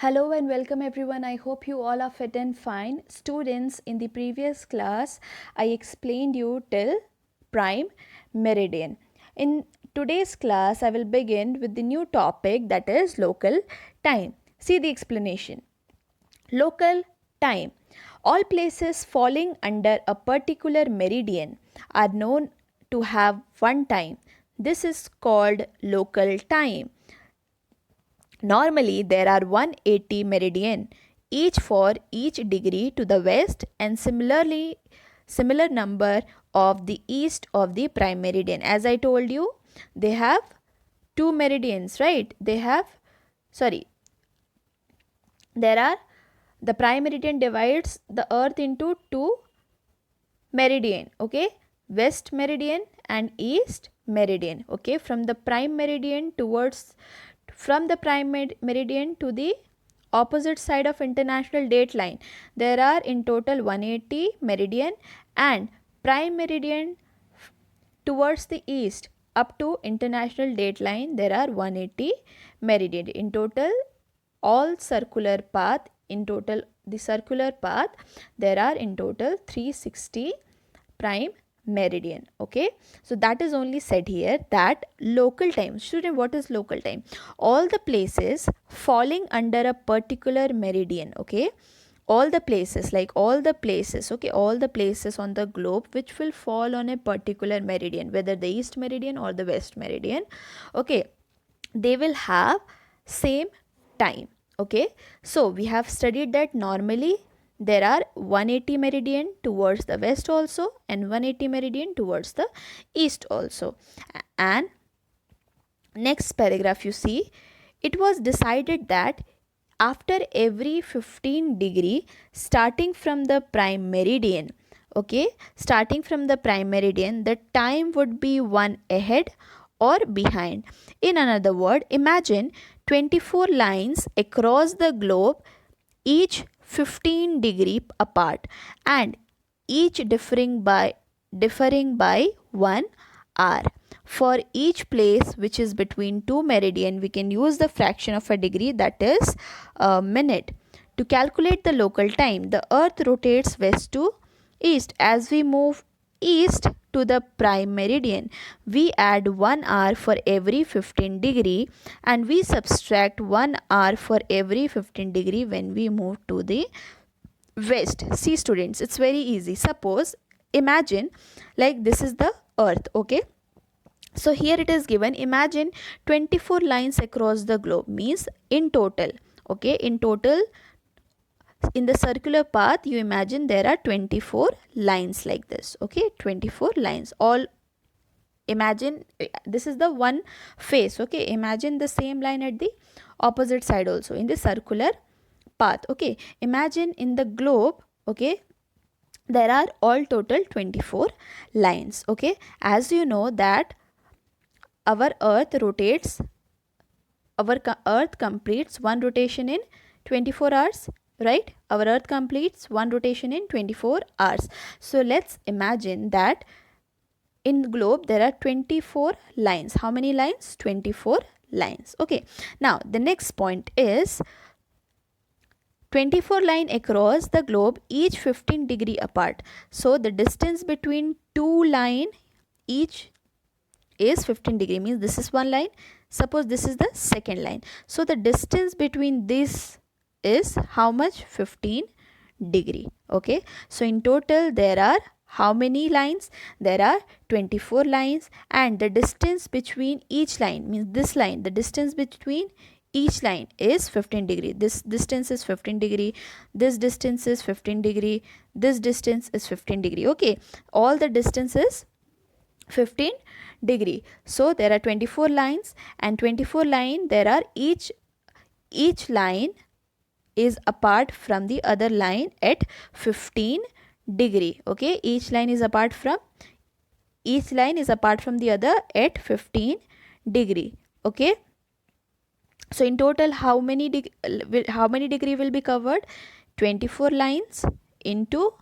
Hello and welcome everyone. I hope you all are fit and fine. Students, in the previous class, I explained you till prime meridian. In today's class, I will begin with the new topic, that is local time. See the explanation. Local time. All places falling under a particular meridian are known to have one time. This is called local time. Normally, there are 180 meridian, each for each degree to the west, and similar number of the east of the prime meridian. As I told you, they have two meridians, right? There are the prime meridian divides the earth into two meridian, okay? West meridian and east meridian, okay? From the prime meridian to the opposite side of international date line, there are in total 180 meridian, and prime meridian towards the east up to international date line there are 180 meridian. In total, the circular path there are in total 360 prime meridian. Okay, so that is only said here that local time. Student, what is local time? All the places falling under a particular meridian. Okay, all the places on the globe which will fall on a particular meridian, whether the east meridian or the west meridian, okay, they will have same time. Okay, so we have studied that normally there are 180 meridian towards the west also and 180 meridian towards the east also. And next paragraph, you see, it was decided that after every 15 degree starting from the prime meridian, the time would be one ahead or behind. In another word, imagine 24 lines across the globe, each 15 degree apart and each differing by 1 hour. For each place which is between two meridian, we can use the fraction of a degree, that is a minute. To calculate the local time, the earth rotates west to east. As we move east to the prime meridian, we add 1 hour for every 15 degree and we subtract 1 hour for every 15 degree when we move to the west. See students, it's very easy. Suppose, imagine like this is the earth, okay? So here it is given, imagine 24 lines across the globe, means in total, okay, in the circular path you imagine there are 24 lines like this, okay, 24 lines. All imagine this is the one face, okay, imagine the same line at the opposite side also in the circular path. Okay, imagine in the globe, okay, there are all total 24 lines. Okay, as you know that our earth completes one rotation in 24 hours, right? Our earth completes one rotation in 24 hours. So let's imagine that in the globe there are 24 lines. How many lines? 24 lines. Okay, now the next point is 24 line across the globe, each 15 degree apart. So the distance between two line each is 15 degree, means this is one line, suppose this is the second line, so the distance between this is how much? 15 degree. Okay, so in total there are how many lines? There are 24 lines, and the distance between each line, means this line, the distance between each line is 15 degree. This distance is 15 degree, this distance is 15 degree, this distance is 15 degree. Okay, all the distance is 15 degree. So there are 24 lines, and 24 line there are each line is apart from the other line at 15 degree. Okay, each line is apart from the other at 15 degree. Okay, so in total how many degree will be covered? 24 lines into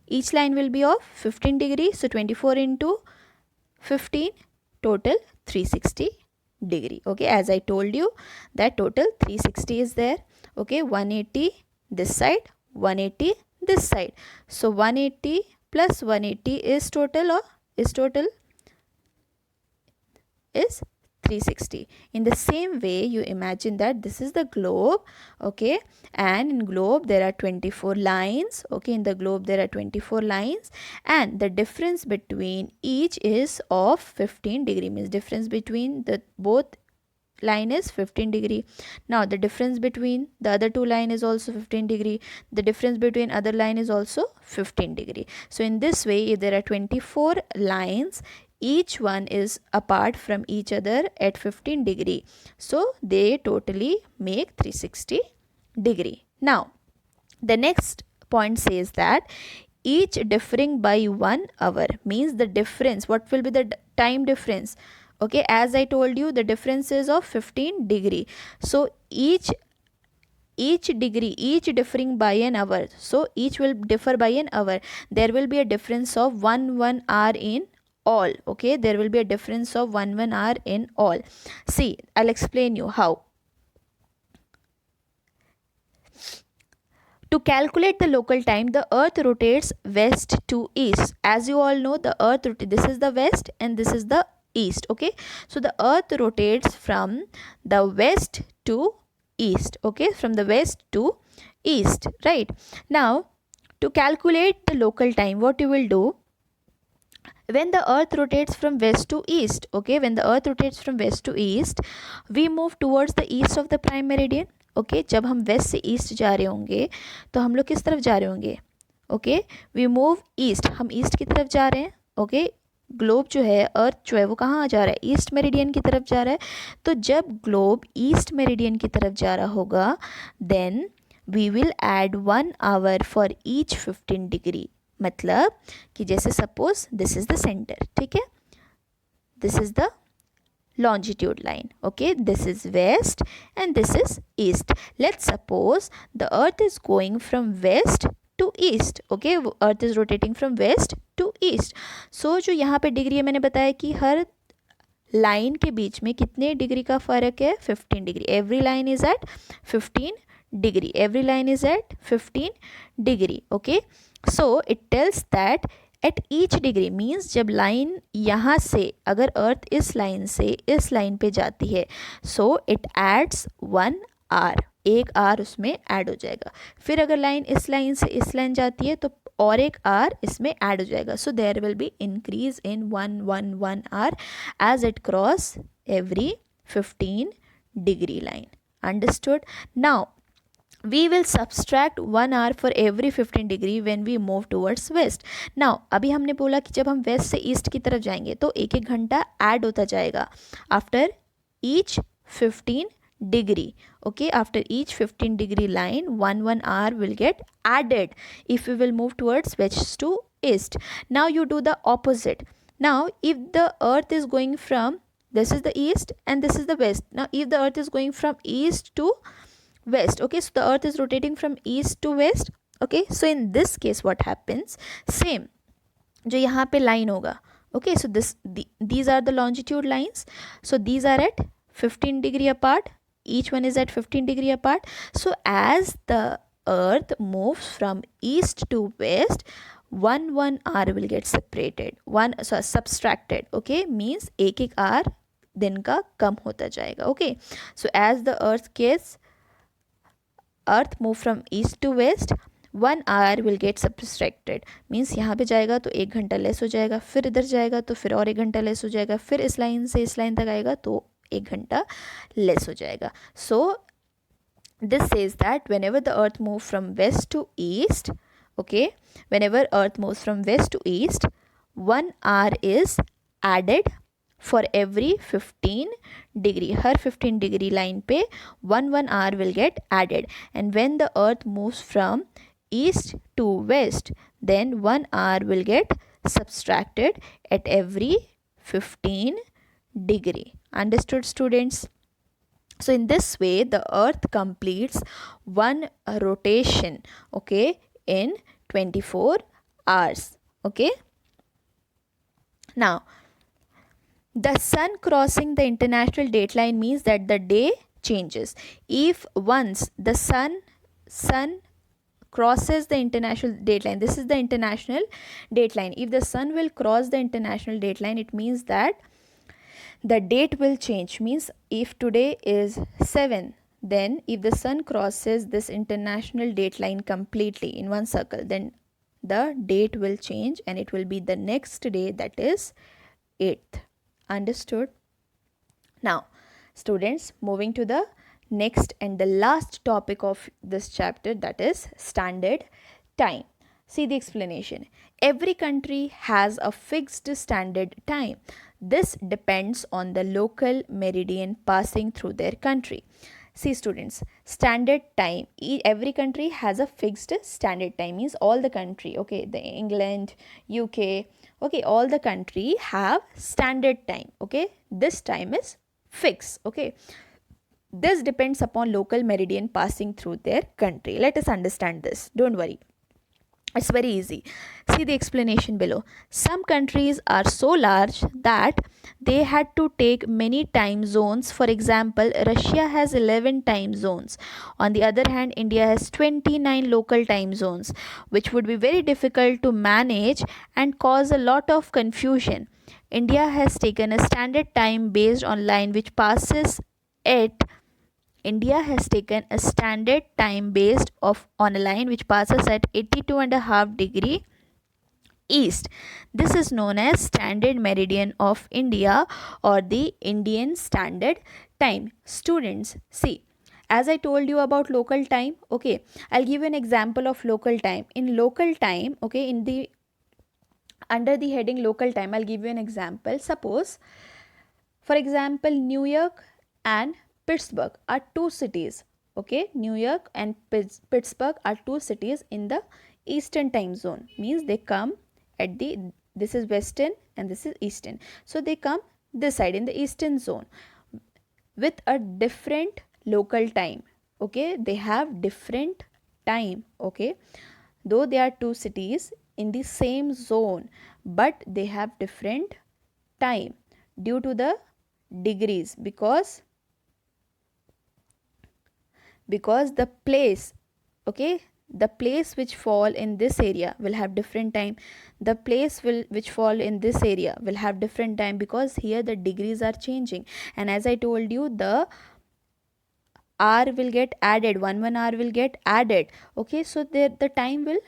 each line will be of 15 degree, so 24 into 15, total 360 degree. Okay, as I told you that total 360 is there. Okay, 180 this side, 180 this side. So 180 plus 180 is total, or is 360. In the same way, you imagine that this is the globe. Okay, and in globe there are 24 lines. Okay, in the globe there are 24 lines, and the difference between each is of 15 degree, means difference between the both line is 15 degree. Now the difference between the other two line is also 15 degree. The difference between other line is also 15 degree. So in this way, if there are 24 lines, each one is apart from each other at 15 degree, so they totally make 360 degree. Now the next point says that each differing by 1 hour, means the difference, what will be the time difference? Okay, as I told you, the difference is of 15 degree. So each degree, each differing by an hour, so each will differ by an hour. There will be a difference of 1 hour in all. Okay, there will be a difference of 1 hour in all. See, I'll explain you how. To calculate the local time, the earth rotates west to east. As you all know, the earth, this is the west and this is the east. Okay, so the earth rotates from the west to east. Okay, from the west to east, right? Now to calculate the local time, what you will do, when the earth rotates from west to east, okay, when the earth rotates from west to east, we move towards the east of the prime meridian. Okay जब हम waste से east जा रहे होंगे तो हम लोग किस तरफ जा रहे होंगे? ओके, वी मूव ईस्ट, हम ईस्ट की तरफ जा रहे हैं. ओके, ग्लोब जो है, अर्थ जो है, वो कहाँ जा रहा है? ईस्ट मेरिडियन की तरफ जा रहा है. तो जब ग्लोब ईस्ट मेरिडियन की तरफ जा रहा होगा, then we will add 1 hour for each 15 degree. मतलब कि जैसे suppose this is the centre, ठीक है, this is the longitude line. Okay, this is west and this is east. Let's suppose the earth is going from west to east. Okay, earth is rotating from west to east. So जो यहाँ पे degree है, मैंने बताया कि हर line के बीच में कितने डिग्री का फ़र्क है? 15 degree. Every line is at 15 degree. Every line is at 15 degree. Okay, so it tells that at each degree, means जब लाइन यहाँ से, अगर अर्थ इस लाइन से इस लाइन पे जाती है, so it adds 1 hour, 1 hour उसमें ऐड हो जाएगा. फिर अगर लाइन इस लाइन से इस लाइन जाती है तो और 1 आवर इसमें ऐड हो जाएगा. So there will be increase in 1 hour as it cross every 15 degree line. Understood? Now we will subtract 1 hour for every 15 degree when we move towards west. Now अभी हमने बोला कि जब हम वेस्ट से ईस्ट की तरफ जाएंगे तो एक एक घंटा ऐड होता जाएगा after each 15 degree. Okay, after each 15 degree line, 1 hour will get added if we will move towards west to east. Now you do the opposite. Now if the earth is going from, this is the east and this is the west. Now if the earth is going from east to west, okay, so the earth is rotating from east to west. Okay, so in this case what happens, same जो यहाँ पे line होगा, okay, so these are the longitude lines, so these are at 15 degree apart, each one is at 15 degree apart. So as the earth moves from east to west, 1 hour will get separated, subtracted. Okay, means एक एक hour दिन का कम होता जाएगा. Okay, so as the earth move from east to west, 1 hour will get subtracted. Means यहाँ पे जाएगा तो 1 घंटा लेस हो जाएगा, फिर इधर जाएगा तो फिर और 1 घंटा लेस हो जाएगा, फिर इस लाइन से इस लाइन तक आएगा तो 1 घंटा लेस हो जाएगा. सो this says that whenever the earth moves from west to east, okay, whenever earth moves from west to east, 1 hour is added for every 15 degree. Her 15 degree line पे 1 hour will get added. And when the earth moves from east to west, then 1 hour will get subtracted at every 15 degree. Understood, students? So in this way the earth completes one rotation, okay, in 24 hours. Okay, now The sun crossing the international dateline means that the day changes. If once the sun crosses the international dateline, this is the international dateline, if the sun will cross the international dateline, it means that the date will change. Means if today is 7, then if the sun crosses this international dateline completely in one circle, then the date will change and it will be the next day, that is 8th. Understood? Now students, moving to the next and the last topic of this chapter, that is standard time. See the explanation. Every country has a fixed standard time. This depends on the local meridian passing through their country. See students, standard time, every country has a fixed standard time, means all the country, okay, the England, UK, okay, all the country have standard time, okay, this time is fixed, okay. This depends upon local meridian passing through their country. Let us understand this, don't worry. It's very easy. See the explanation below. Some countries are so large that they had to take many time zones. For example, Russia has 11 time zones. On the other hand, India has 29 local time zones, which would be very difficult to manage and cause a lot of confusion. India has taken a standard time based on line which passes at India has taken a standard time based on a line which passes at 82.5 degree east. This is known as standard meridian of India or the Indian standard time. Students, see, as I told you about local time, okay, I'll give you an example of local time. In local time, okay, in the under the heading local time, I'll give you an example. Suppose, for example, New York and Pittsburgh are two cities, okay. New York and Pittsburgh are two cities in the eastern time zone, means they come at the, this is western and this is eastern, so they come this side in the eastern zone with a different local time, okay. They have different time, okay, though they are two cities in the same zone, but they have different time due to the degrees, because the place, okay, the place which fall in this area will have different time, the place which fall in this area will have different time, because here the degrees are changing. And as I told you, the hour will get added, one hour will get added, okay, so there the time will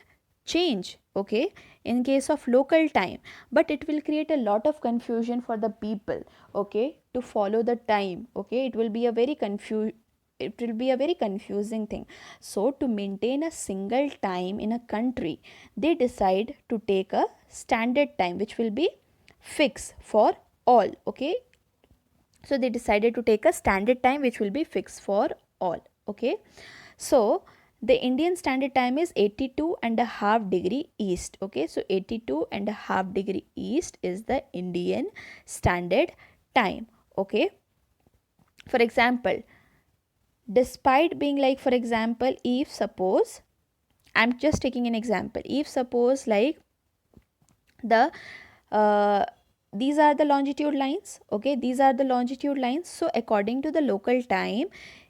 change, okay, in case of local time, but it will create a lot of confusion for the people, okay, to follow the time, okay. It will be a very confusing thing. So to maintain a single time in a country, they decide to take a standard time which will be fixed for all, okay. So they decided to take a standard time which will be fixed for all, okay. So the Indian standard time is 82.5 degree east, okay. So 82.5 degree east is the Indian standard time, okay. For example, despite being like, for example, if suppose, I'm just taking an example, if suppose like the these are the longitude lines, okay, these are the longitude lines. So according to the local time,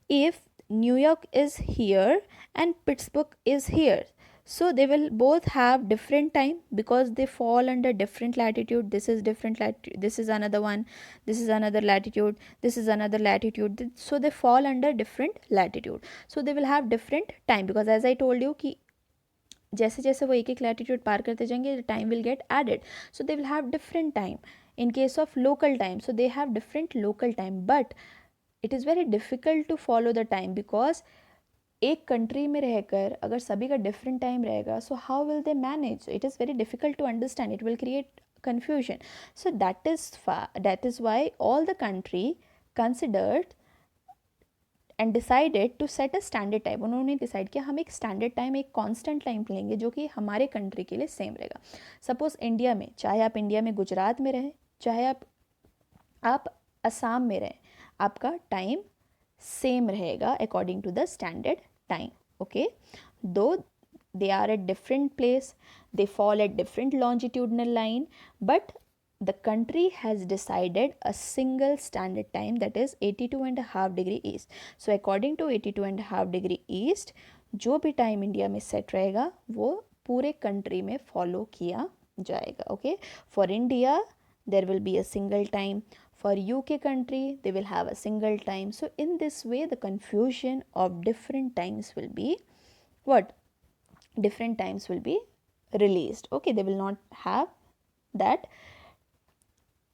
if New York is here and Pittsburgh is here, so they will both have different time because they fall under different latitude. This is different latitude, this is another one, this is another latitude, this is another latitude, so they fall under different latitude, so they will have different time, because as I told you कि जैसे जैसे वो एक एक latitude पार करते जाएंगे, time will get added, so they will have different time. In case of local time, so they have different local time, but it is very difficult to follow the time, because एक country में रहकर अगर सभी का different time रहेगा, so how will they manage? It is very difficult to understand, it will create confusion. So that is why all the country considered and decided to set a standard time. उन्होंने decide किया हम एक standard time, एक constant time लेंगे जो कि हमारे country के लिए सेम रहेगा. सपोज इंडिया में, चाहे आप इंडिया में गुजरात में रहें, चाहे आप असम में रहें, आपका टाइम सेम रहेगा according to the standard time, okay. दो they are at different place, they fall at different longitudinal line, but the country has decided a single standard time, that is 82.5 degree east. So according to 82.5 degree east, जो भी time India में set रहेगा वो पूरे country में follow किया जाएगा. Okay, for India there will be a single time, for UK country they will have a single time. So in this way the confusion of different times will be what, different times will be released. Okay, they will not have that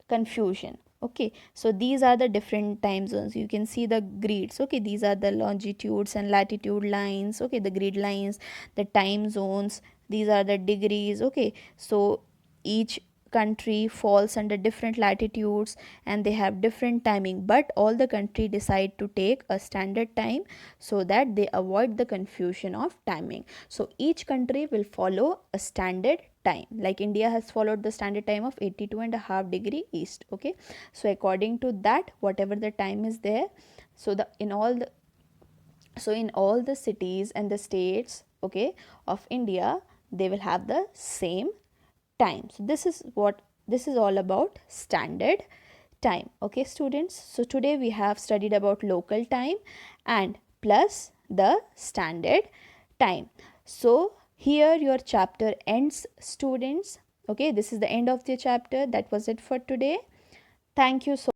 confusion. Okay, so these are the different time zones. You can see the grids. Okay, these are the longitudes and latitude lines. Okay, the grid lines, the time zones, these are the degrees. Okay, so each country falls under different latitudes and they have different timing, but all the country decide to take a standard time so that they avoid the confusion of timing. So each country will follow a standard time, like India has followed the standard time of 82.5 degree east. Okay, so according to that, whatever the time is there, so in all the cities and the states, okay, of India, they will have the same time. So this is all about standard time. Okay students, so today we have studied about local time and plus the standard time. So here your chapter ends, students. Okay, this is the end of the chapter. That was it for today. Thank you so